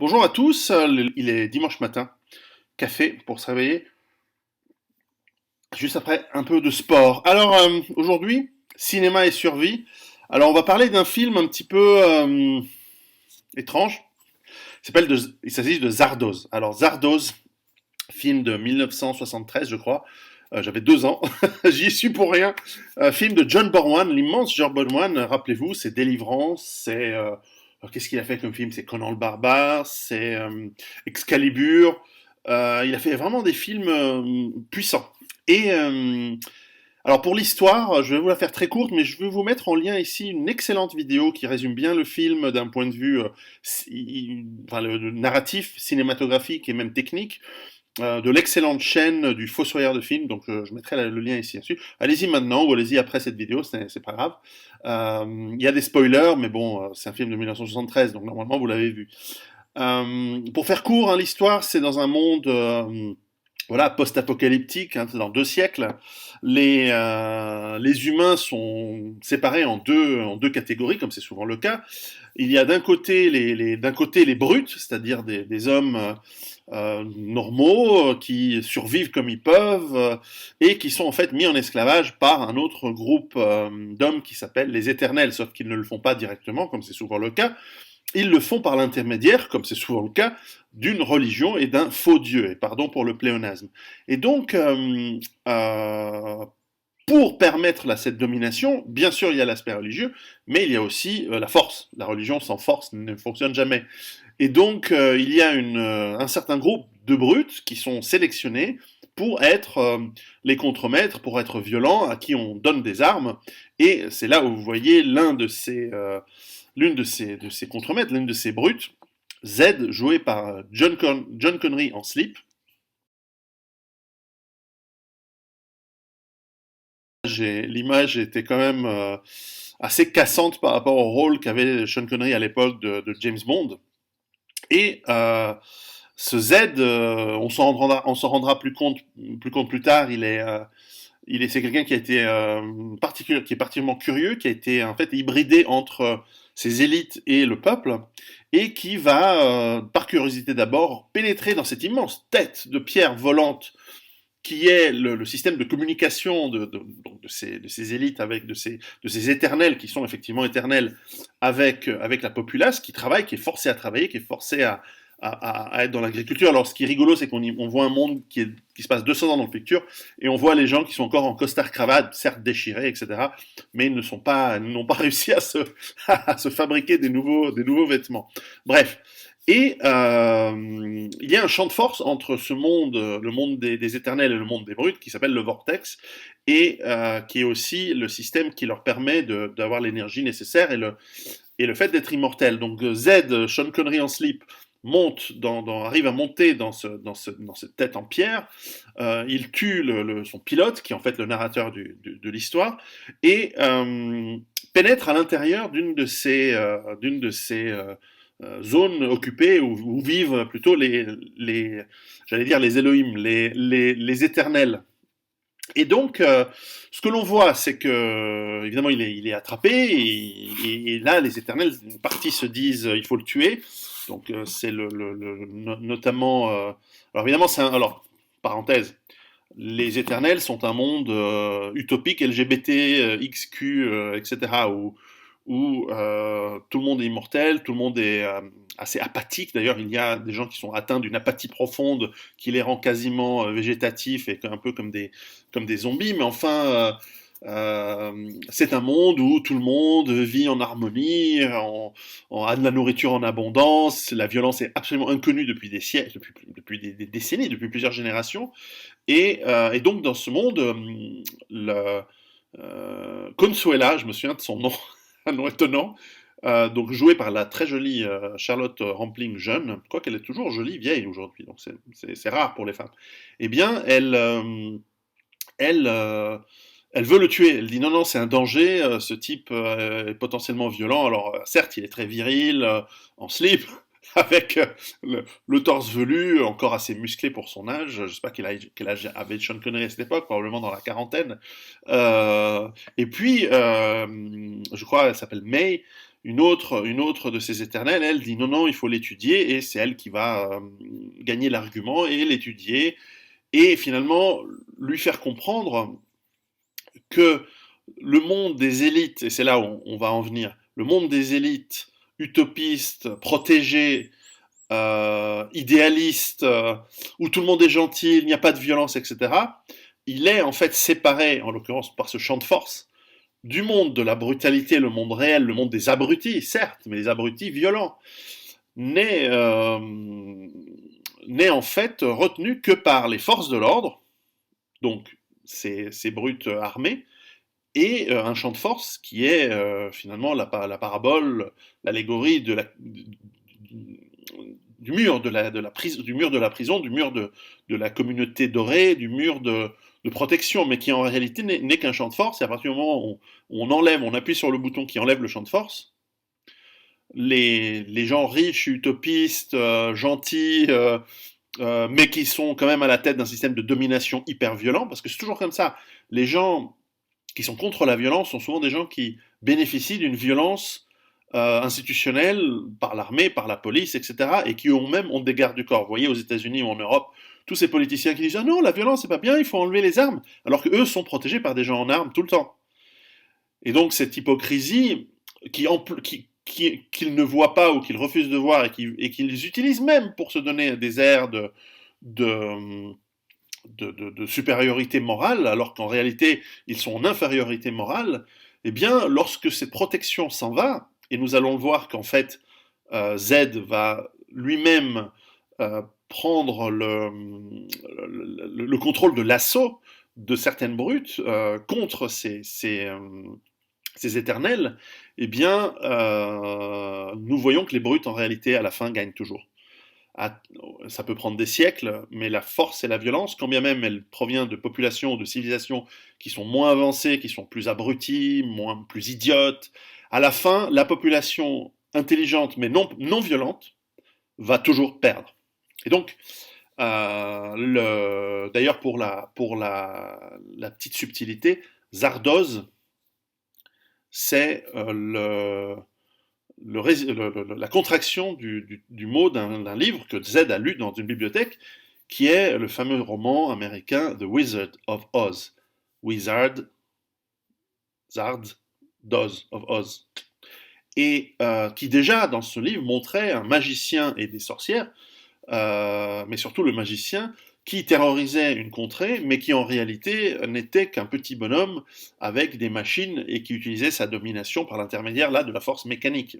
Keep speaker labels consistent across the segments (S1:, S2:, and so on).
S1: Bonjour à tous, il est dimanche matin, café pour se réveiller, juste après un peu de sport. Alors aujourd'hui, cinéma et survie. Alors on va parler d'un film un petit peu étrange. Il s'agit de Zardoz. Alors Zardoz, film de 1973 je crois. J'avais 2 ans, j'y suis pour rien. Film de John Borman, l'immense John Borman, rappelez-vous, c'est Délivrance, alors, qu'est-ce qu'il a fait comme film? C'est Conan le Barbare, c'est Excalibur. Il a fait vraiment des films puissants. Et alors pour l'histoire, je vais vous la faire très courte, mais je vais vous mettre en lien ici une excellente vidéo qui résume bien le film d'un point de vue, enfin, le narratif, cinématographique et même technique de l'excellente chaîne du Fossoyeur de films, donc je mettrai le lien ici dessus. Allez-y maintenant ou allez-y après cette vidéo, c'est pas grave. Il y a des spoilers, mais bon, c'est un film de 1973, donc normalement vous l'avez vu. Pour faire court, hein, l'histoire, c'est dans un monde voilà, post-apocalyptique, hein, dans 2 siècles. Les humains sont séparés en deux catégories, comme c'est souvent le cas. Il y a d'un côté d'un côté les brutes, c'est-à-dire des hommes normaux qui survivent comme ils peuvent et qui sont en fait mis en esclavage par un autre groupe d'hommes qui s'appelle les éternels, sauf qu'ils ne le font pas directement, comme c'est souvent le cas. Ils le font par l'intermédiaire, comme c'est souvent le cas, d'une religion et d'un faux dieu, et pardon pour le pléonasme. Et donc, pour permettre cette domination, bien sûr, il y a l'aspect religieux, mais il y a aussi la force. La religion sans force ne fonctionne jamais. Et donc, il y a un certain groupe de brutes qui sont sélectionnés pour être les contremaîtres, pour être violents, à qui on donne des armes. Et c'est là où vous voyez l'une de ces contremaîtres, l'une de ces brutes, Z, joué par John Connery en slip. L'image était quand même assez cassante par rapport au rôle qu'avait Sean Connery à l'époque de James Bond. Et ce Z, on s'en rendra plus compte plus tard. C'est quelqu'un qui a été qui est particulièrement curieux, qui a été en fait hybridé entre ses élites et le peuple, et qui va, par curiosité d'abord, pénétrer dans cette immense tête de pierre volante qui est le système de communication de ces élites, de ces éternels, qui sont effectivement éternels, avec la populace, qui travaille, qui est forcée à travailler, qui est forcée à être dans l'agriculture. Alors ce qui est rigolo, c'est on voit un monde qui se passe 200 ans dans le futur, et on voit les gens qui sont encore en costard-cravate, certes déchirés, etc., mais ils n'ont pas réussi à se fabriquer des nouveaux vêtements. Bref, et il y a un champ de force entre ce monde, le monde des éternels et le monde des brutes, qui s'appelle le vortex, et qui est aussi le système qui leur permet d'avoir l'énergie nécessaire et le fait d'être immortel. Donc Z, Sean Connery en slip, arrive à monter dans cette tête en pierre. Il tue son pilote, qui est en fait le narrateur de l'histoire, et pénètre à l'intérieur d'une de ces zones occupées où vivent plutôt j'allais dire les Elohim, les éternels. Et donc, ce que l'on voit, c'est que, évidemment, il est attrapé, et là, les éternels, une partie se disent, il faut le tuer. Donc, c'est notamment. Alors, évidemment, alors, parenthèse, les éternels sont un monde utopique, LGBT, XQ, etc., où tout le monde est immortel, tout le monde est assez apathique. D'ailleurs, il y a des gens qui sont atteints d'une apathie profonde qui les rend quasiment végétatifs et un peu comme des zombies. Mais enfin, c'est un monde où tout le monde vit en harmonie, a de la nourriture en abondance. La violence est absolument inconnue depuis des siècles, depuis des décennies, depuis plusieurs générations. Et donc, dans ce monde, Consuela, je me souviens de son nom, un nom étonnant, donc jouée par la très jolie Charlotte Rampling jeune, quoiqu'elle est toujours jolie, vieille aujourd'hui, donc c'est rare pour les femmes. Eh bien, elle, elle veut le tuer. Elle dit non, non, c'est un danger, ce type est potentiellement violent. Alors, certes, il est très viril, en slip, avec le torse velu, encore assez musclé pour son âge. Je sais pas quel âge avait Sean Connery à cette époque, probablement dans la quarantaine. Et puis, je crois, elle s'appelle May, une autre de ces éternelles, elle dit non, non, il faut l'étudier, et c'est elle qui va gagner l'argument et l'étudier, et finalement lui faire comprendre que le monde des élites, et c'est là où on va en venir, le monde des élites utopistes, protégés, idéaliste, où tout le monde est gentil, il n'y a pas de violence, etc., il est en fait séparé, en l'occurrence par ce champ de force, du monde de la brutalité, le monde réel, le monde des abrutis, certes, mais des abrutis violents, n'est en fait retenu que par les forces de l'ordre, donc ces brutes armées, et un champ de force qui est finalement la parabole, l'allégorie du mur du mur de la prison, du mur de la communauté dorée, du mur de protection, mais qui en réalité n'est qu'un champ de force. Et à partir du moment où on appuie sur le bouton qui enlève le champ de force, les gens riches, utopistes, gentils, mais qui sont quand même à la tête d'un système de domination hyper violent, parce que c'est toujours comme ça. Les gens qui sont contre la violence sont souvent des gens qui bénéficient d'une violence institutionnelle par l'armée, par la police, etc., et qui ont des gardes du corps. Vous voyez, aux États-Unis ou en Europe, tous ces politiciens qui disent ah non, la violence c'est pas bien, il faut enlever les armes, alors qu'eux sont protégés par des gens en armes tout le temps. Et donc cette hypocrisie qu'ils ne voient pas ou qu'ils refusent de voir et qu'ils utilisent même pour se donner des airs de, de supériorité morale, alors qu'en réalité ils sont en infériorité morale, eh bien lorsque cette protection s'en va, et nous allons le voir qu'en fait Z va lui-même prendre le contrôle de l'assaut de certaines brutes contre ces éternels, eh bien, nous voyons que les brutes, en réalité, à la fin, gagnent toujours. Ça peut prendre des siècles, mais la force et la violence, quand bien même elle provient de populations ou de civilisations qui sont moins avancées, qui sont plus abruties, plus idiotes, à la fin, la population intelligente mais non violente va toujours perdre. Et donc, d'ailleurs, pour la petite subtilité, Zardoz, c'est la contraction du mot d'un livre que Z a lu dans une bibliothèque, qui est le fameux roman américain The Wizard of Oz. Wizard, Zard, Doz of Oz. Et qui déjà, dans ce livre, montrait un magicien et des sorcières, mais surtout le magicien, qui terrorisait une contrée, mais qui en réalité n'était qu'un petit bonhomme avec des machines et qui utilisait sa domination par l'intermédiaire là de la force mécanique,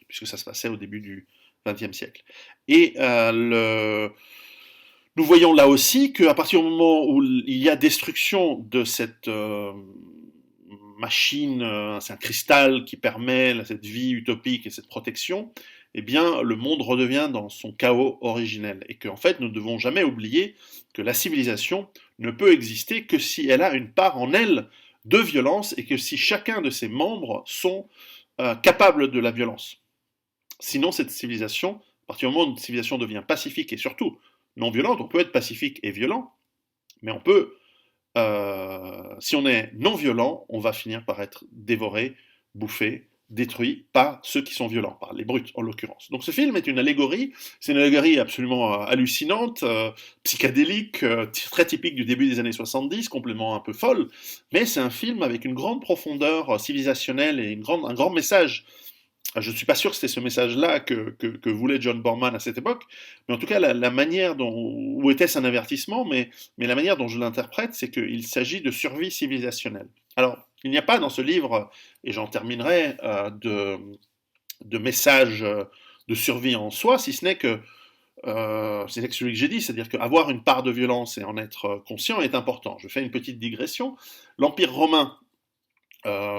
S1: puisque ça se passait au début du XXe siècle. Et nous voyons là aussi qu'à partir du moment où il y a destruction de cette machine, c'est un cristal qui permet cette vie utopique et cette protection, eh bien, le monde redevient dans son chaos originel. Et qu'en fait, nous ne devons jamais oublier que la civilisation ne peut exister que si elle a une part en elle de violence et que si chacun de ses membres sont capables de la violence. Sinon, cette civilisation, à partir du moment où une civilisation devient pacifique et surtout non violente, on peut être pacifique et violent, mais on peut, si on est non violent, on va finir par être dévoré, bouffé, détruit par ceux qui sont violents, par les brutes en l'occurrence. Donc ce film est une allégorie, c'est une allégorie absolument hallucinante, psychédélique, très typique du début des années 70, complètement un peu folle, mais c'est un film avec une grande profondeur civilisationnelle et un grand message. Je ne suis pas sûr que c'était ce message-là que voulait John Borman à cette époque, mais en tout cas, la manière où était-ce un avertissement, mais la manière dont je l'interprète, c'est qu'il s'agit de survie civilisationnelle. Alors, il n'y a pas dans ce livre, et j'en terminerai, de message de survie en soi, si ce n'est que celui que j'ai dit, c'est-à-dire qu'avoir une part de violence et en être conscient est important. Je fais une petite digression. L'Empire romain,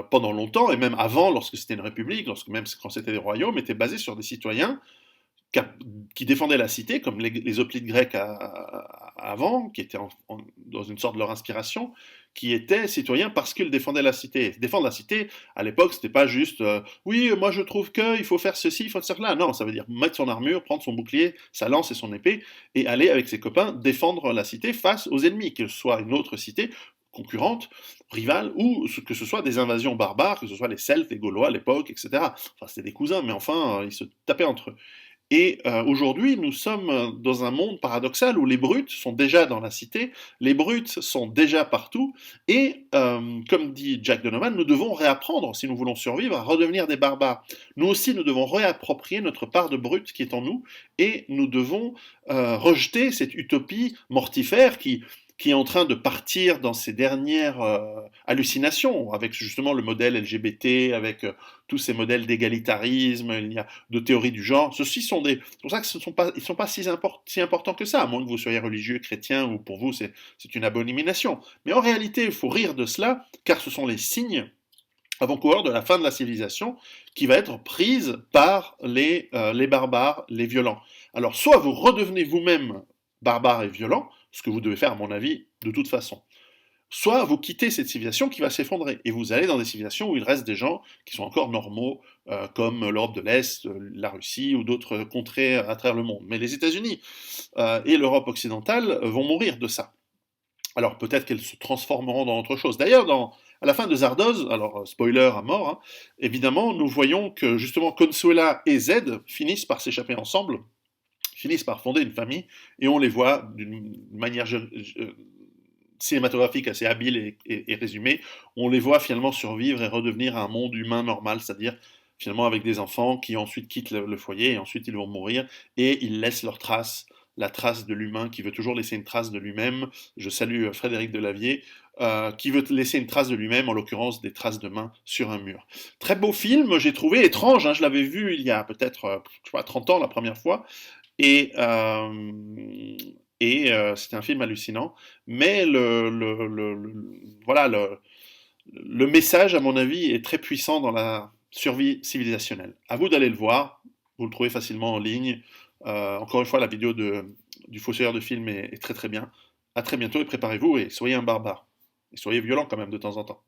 S1: pendant longtemps, et même avant, lorsque c'était une république, même quand c'était des royaumes, était basé sur des citoyens qui défendaient la cité, comme les hoplites grecs avant, qui étaient dans une sorte de leur inspiration, qui étaient citoyens parce qu'ils défendaient la cité. Défendre la cité, à l'époque, c'était pas juste oui, moi je trouve qu'il faut faire ceci, il faut faire cela. Non, ça veut dire mettre son armure, prendre son bouclier, sa lance et son épée, et aller avec ses copains défendre la cité face aux ennemis, que ce soit une autre cité concurrente, rivale, ou que ce soit des invasions barbares, que ce soit les Celtes, les Gaulois à l'époque, etc. Enfin, c'était des cousins, mais enfin, ils se tapaient entre eux. Et aujourd'hui, nous sommes dans un monde paradoxal où les brutes sont déjà dans la cité, les brutes sont déjà partout, et comme dit Jack Donovan, nous devons réapprendre, si nous voulons survivre, à redevenir des barbares. Nous aussi, nous devons réapproprier notre part de brute qui est en nous, et nous devons rejeter cette utopie mortifère qui est en train de partir dans ses dernières hallucinations, avec justement le modèle LGBT, avec tous ces modèles d'égalitarisme, il y a de théories du genre. Ceux-ci sont des... C'est pour ça que ils sont pas si importants que ça, à moins que vous soyez religieux, chrétien, ou pour vous c'est une abomination. Mais en réalité, il faut rire de cela, car ce sont les signes avant-coureurs de la fin de la civilisation qui va être prise par les barbares, les violents. Alors, soit vous redevenez vous-même barbare et violent, ce que vous devez faire, à mon avis, de toute façon. Soit vous quittez cette civilisation qui va s'effondrer, et vous allez dans des civilisations où il reste des gens qui sont encore normaux, comme l'Europe de l'Est, la Russie ou d'autres contrées à travers le monde. Mais les États-Unis et l'Europe occidentale vont mourir de ça. Alors peut-être qu'elles se transformeront dans autre chose. D'ailleurs, à la fin de Zardoz, alors spoiler à mort, hein, évidemment, nous voyons que justement Consuela et Zed finissent par s'échapper ensemble, finissent par fonder une famille, et on les voit d'une manière cinématographique assez habile et résumée, on les voit finalement survivre et redevenir un monde humain normal, c'est-à-dire finalement avec des enfants qui ensuite quittent le foyer, et ensuite ils vont mourir, et ils laissent leur trace, la trace de l'humain qui veut toujours laisser une trace de lui-même. Je salue Frédéric Delavier, qui veut laisser une trace de lui-même, en l'occurrence des traces de main sur un mur. Très beau film, j'ai trouvé étrange, hein, je l'avais vu il y a peut-être 30 ans la première fois, et, c'est un film hallucinant, mais voilà, le message, à mon avis, est très puissant dans la survie civilisationnelle. À vous d'aller le voir, vous le trouvez facilement en ligne. Encore une fois, la vidéo du Fossoyeur de film est très très bien. À très bientôt et préparez-vous et soyez un barbare. Et soyez violent quand même de temps en temps.